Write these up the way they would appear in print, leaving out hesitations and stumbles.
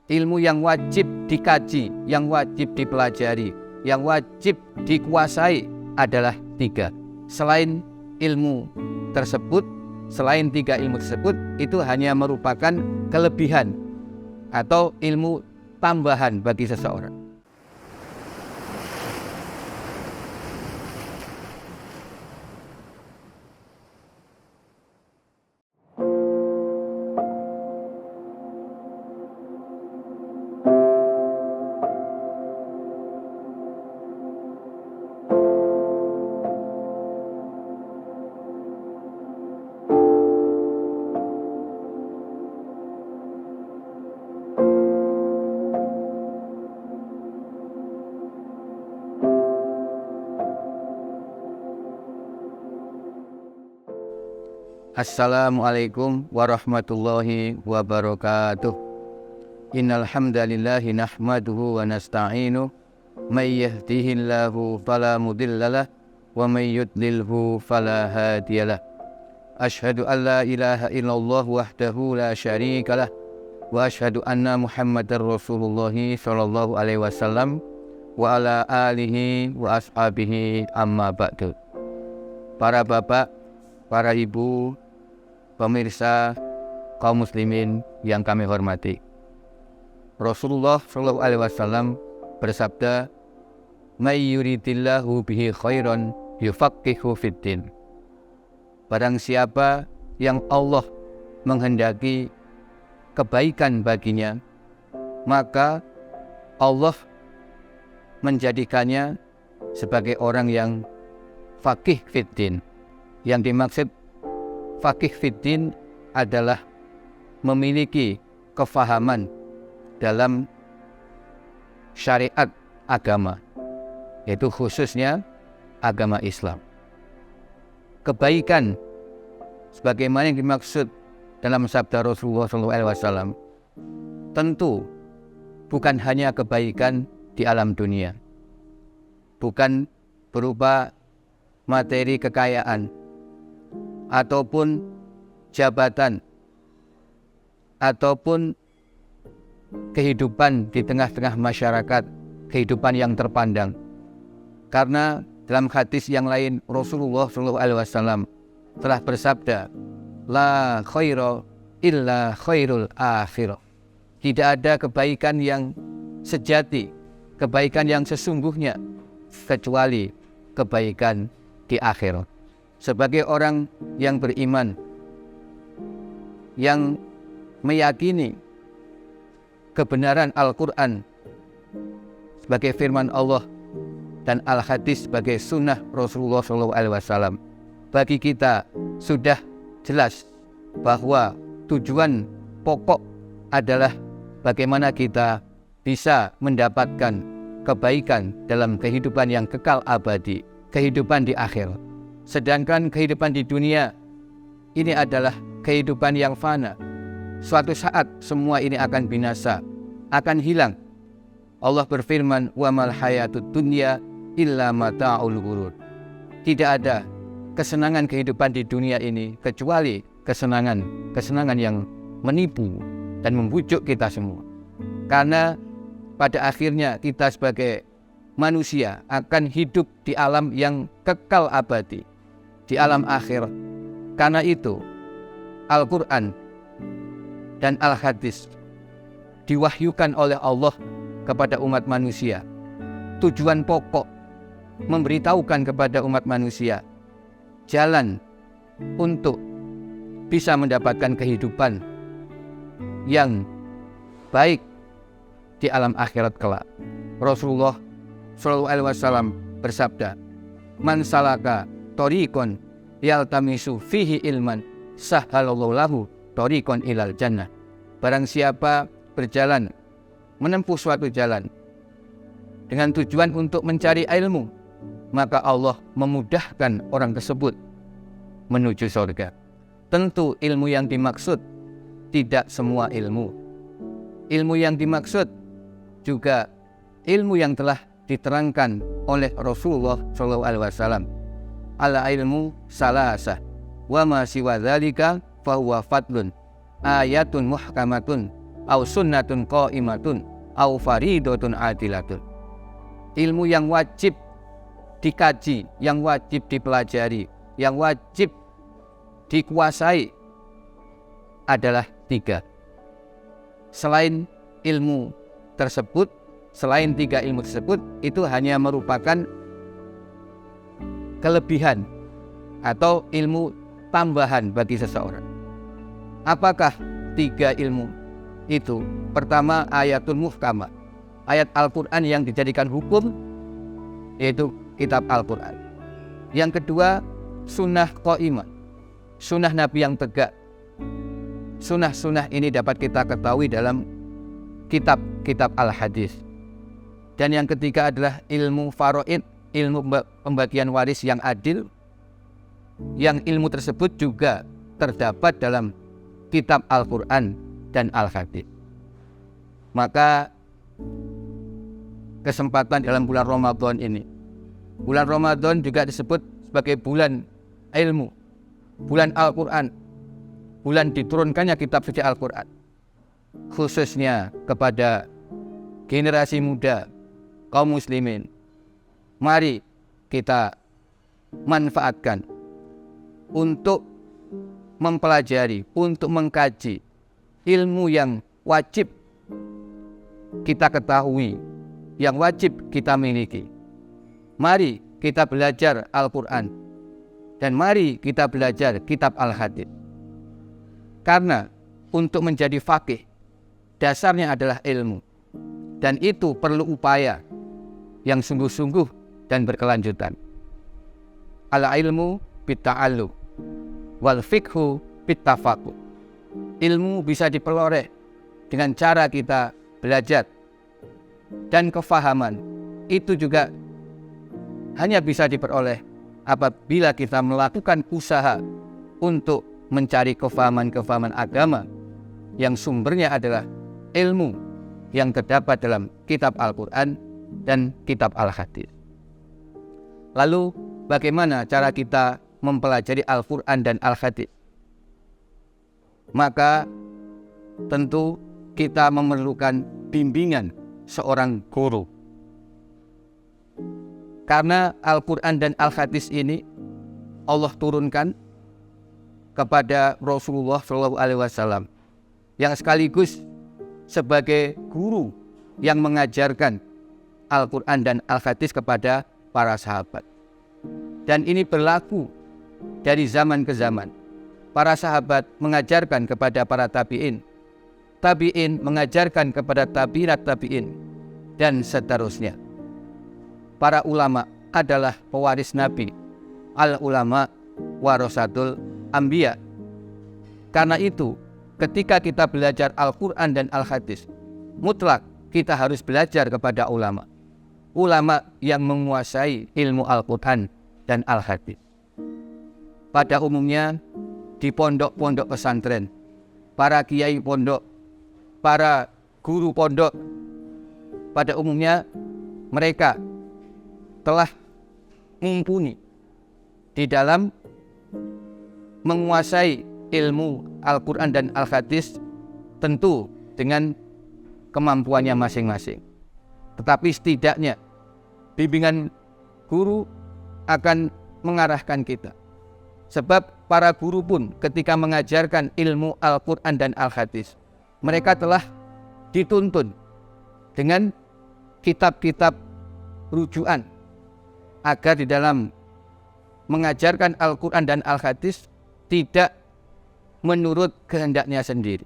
ilmu yang wajib dikaji, yang wajib dipelajari, yang wajib dikuasai adalah 3. Selain ilmu tersebut, selain 3 ilmu tersebut, itu hanya merupakan kelebihan atau ilmu tambahan bagi seseorang. Assalamualaikum warahmatullahi wabarakatuh. Innal hamdalillahi nahmaduhu wa nasta'inuh, may yahdihillahu fala mudhillalah wa may yudlilhu fala hadiyalah. Asyhadu an la ilaha illallah wahdahu la syarikalah wa asyhadu anna Muhammadar Rasulullah sallallahu alaihi wasallam wa ala alihi wa ashabihi amma ba'du. Para bapak, para ibu, pemirsa kaum muslimin yang kami hormati, Rasulullah sallallahu alaihi wasallam bersabda, "May yuridillahu bihi khairan yufaqihu fiddin." Barang siapa yang Allah menghendaki kebaikan baginya, maka Allah menjadikannya sebagai orang yang faqih fiddin. Yang dimaksud faqih fiddin adalah memiliki kefahaman dalam syariat agama, yaitu khususnya agama Islam. Kebaikan sebagaimana yang dimaksud dalam sabda Rasulullah SAW tentu bukan hanya kebaikan di alam dunia, bukan berupa materi kekayaan ataupun jabatan ataupun kehidupan di tengah-tengah masyarakat, kehidupan yang terpandang. Karena dalam hadis yang lain Rasulullah SAW telah bersabda, la khaira illa khairul akhirah. Tidak ada kebaikan yang sejati, kebaikan yang sesungguhnya, kecuali kebaikan di akhirat. Sebagai orang yang beriman, yang meyakini kebenaran Al-Quran sebagai firman Allah dan Al-Hadis sebagai sunnah Rasulullah SAW, bagi kita sudah jelas bahwa tujuan pokok adalah bagaimana kita bisa mendapatkan kebaikan dalam kehidupan yang kekal abadi, kehidupan di akhirat. Sedangkan kehidupan di dunia ini adalah kehidupan yang fana. Suatu saat semua ini akan binasa, akan hilang. Allah berfirman, wa mal hayatud dunya illa mata'ul ghurur. Tidak ada kesenangan kehidupan di dunia ini kecuali kesenangan yang menipu dan membujuk kita semua. Karena pada akhirnya kita sebagai manusia akan hidup di alam yang kekal abadi, di alam akhir. Karena itu Al-Quran dan Al-Hadis diwahyukan oleh Allah kepada umat manusia. Tujuan pokok memberitahukan kepada umat manusia jalan untuk bisa mendapatkan kehidupan yang baik di alam akhirat kelak. Rasulullah SAW bersabda, man salaka thoriqon yaltamisu fihi ilman sahhalallahu lahu thoriqon ilal jannah. Barang siapa berjalan, menempuh suatu jalan dengan tujuan untuk mencari ilmu, maka Allah memudahkan orang tersebut menuju surga. Tentu ilmu yang dimaksud tidak semua ilmu. Ilmu yang dimaksud juga ilmu yang telah diterangkan oleh Rasulullah SAW. Ala ilmu salasah wa ma siwa dzalika fa huwa fadlun ayatun muhkamatun au sunnatun qaimatun au faridatun adilatun. Ilmu yang wajib dikaji, yang wajib dipelajari, yang wajib dikuasai adalah 3. Selain ilmu tersebut, selain 3 ilmu tersebut, itu hanya merupakan kelebihan atau ilmu tambahan bagi seseorang. Apakah 3 ilmu itu? Pertama, ayatul muhkamah, ayat Al-Quran yang dijadikan hukum, yaitu kitab Al-Quran. Yang kedua, sunnah qaimah, sunnah Nabi yang tegak. Sunnah-sunnah ini dapat kita ketahui dalam kitab-kitab al-hadis. Dan yang ketiga adalah ilmu faraid, ilmu pembagian waris yang adil, yang ilmu tersebut juga terdapat dalam kitab Al-Quran dan Al-Hadis. Maka kesempatan dalam bulan Ramadan ini, bulan Ramadan juga disebut sebagai bulan ilmu, bulan Al-Quran, bulan diturunkannya kitab suci Al-Quran, khususnya kepada generasi muda, kaum muslimin. Mari kita manfaatkan untuk mempelajari, untuk mengkaji ilmu yang wajib kita ketahui, yang wajib kita miliki. Mari kita belajar Al-Quran dan mari kita belajar kitab Al-Hadis. Karena untuk menjadi faqih, dasarnya adalah ilmu. Dan itu perlu upaya yang sungguh-sungguh dan berkelanjutan. Al-ilmu bitta'allum wal fiqhu bittafaqquh. Ilmu bisa diperoleh dengan cara kita belajar, dan kefahaman itu juga hanya bisa diperoleh apabila kita melakukan usaha untuk mencari kefahaman-kefahaman agama yang sumbernya adalah ilmu yang terdapat dalam kitab Al-Quran dan kitab Al-Hadis. Lalu bagaimana cara kita mempelajari Al-Quran dan Al-Hadis? Maka tentu kita memerlukan bimbingan seorang guru. Karena Al-Quran dan Al-Hadis ini Allah turunkan kepada Rasulullah SAW yang sekaligus sebagai guru yang mengajarkan Al-Quran dan Al-Hadis kepada para sahabat. Dan ini berlaku dari zaman ke zaman. Para sahabat mengajarkan kepada para tabi'in, tabi'in mengajarkan kepada tabi'at tabi'in, dan seterusnya. Para ulama adalah pewaris Nabi. Al-ulama warasatul anbiya. Karena itu, ketika kita belajar Al-Quran dan Al-Hadis, mutlak kita harus belajar kepada ulama. Ulama yang menguasai ilmu Al-Quran dan Al-Hadis. Pada umumnya, di pondok-pondok pesantren, para kiai pondok, para guru pondok, pada umumnya mereka telah mumpuni di dalam menguasai ilmu Al-Quran dan Al-Hadis, tentu dengan kemampuannya masing-masing. Tetapi setidaknya bimbingan guru akan mengarahkan kita. Sebab para guru pun ketika mengajarkan ilmu Al-Quran dan Al-Hadis, mereka telah dituntun dengan kitab-kitab rujukan agar di dalam mengajarkan Al-Quran dan Al-Hadis tidak menurut kehendaknya sendiri.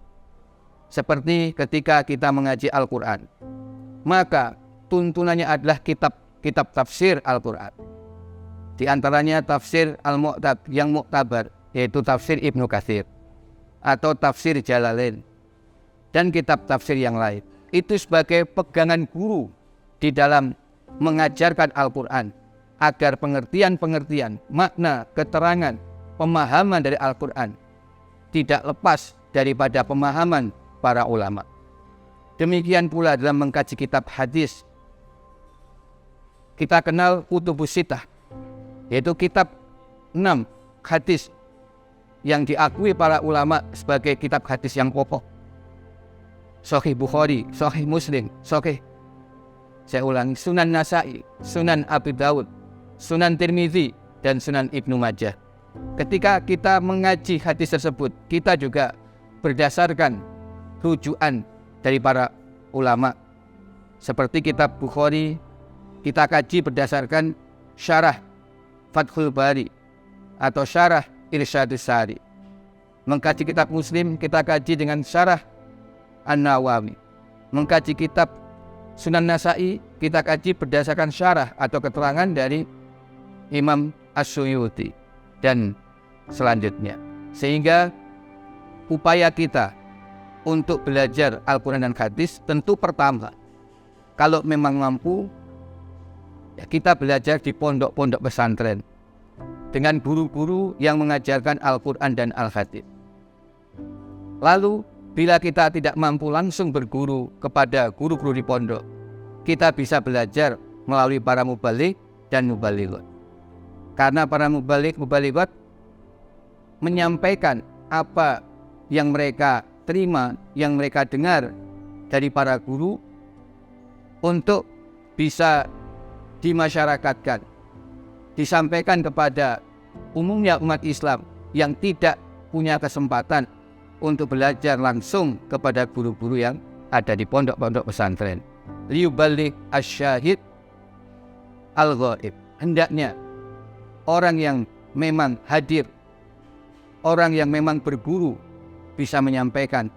Seperti ketika kita mengaji Al-Quran, maka tuntunannya adalah kitab tafsir Al-Quran. Di antaranya tafsir yang muktabar, yaitu tafsir Ibnu Katsir atau tafsir Jalalain dan kitab tafsir yang lain. Itu sebagai pegangan guru di dalam mengajarkan Al-Quran, agar pengertian-pengertian, makna, keterangan, pemahaman dari Al-Quran tidak lepas daripada pemahaman para ulama. Demikian pula dalam mengkaji kitab hadis, kita kenal kutubus sittah, yaitu kitab 6 hadis yang diakui para ulama sebagai kitab hadis yang pokok. Sahih Bukhari, Sahih Muslim, saya ulangi, Sunan Nasa'i, Sunan Abi Dawud, Sunan Tirmizi, dan Sunan Ibnu Majah. Ketika kita mengaji hadis tersebut, kita juga berdasarkan rujukan dari para ulama. Seperti kitab Bukhari, kita kaji berdasarkan syarah Fathul Bari atau syarah Irsyadus Sari. Mengkaji kitab Muslim, kita kaji dengan syarah An-Nawawi. Mengkaji kitab Sunan Nasa'i, kita kaji berdasarkan syarah atau keterangan dari Imam As-Suyuti dan selanjutnya. Sehingga upaya kita untuk belajar Al-Quran dan hadis tentu pertama, kalau memang mampu, ya kita belajar di pondok-pondok pesantren dengan guru-guru yang mengajarkan Al-Quran dan Al-Hadis. Lalu bila kita tidak mampu langsung berguru kepada guru-guru di pondok, kita bisa belajar melalui para mubaligh dan mubalighot. Karena para mubalighot menyampaikan apa yang mereka terima, yang mereka dengar dari para guru untuk bisa dimasyarakatkan, disampaikan kepada umumnya umat Islam yang tidak punya kesempatan untuk belajar langsung kepada guru-guru yang ada di pondok-pondok pesantren. Liyuballigh asyahid al-ghaib. Hendaknya orang yang memang hadir, orang yang memang berguru bisa menyampaikan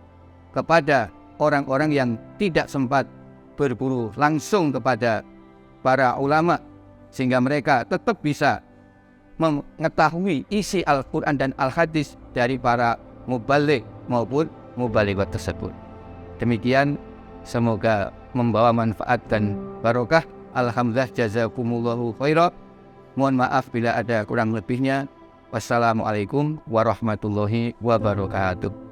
kepada orang-orang yang tidak sempat berguru langsung kepada para ulama, sehingga mereka tetap bisa mengetahui isi Al-Quran dan Al-Hadis dari para mubaligh maupun mubalighot tersebut. Demikian, semoga membawa manfaat dan barokah. Alhamdulillah, jazakumullahu khairan. Mohon maaf bila ada kurang lebihnya. Wassalamualaikum warahmatullahi wabarakatuh.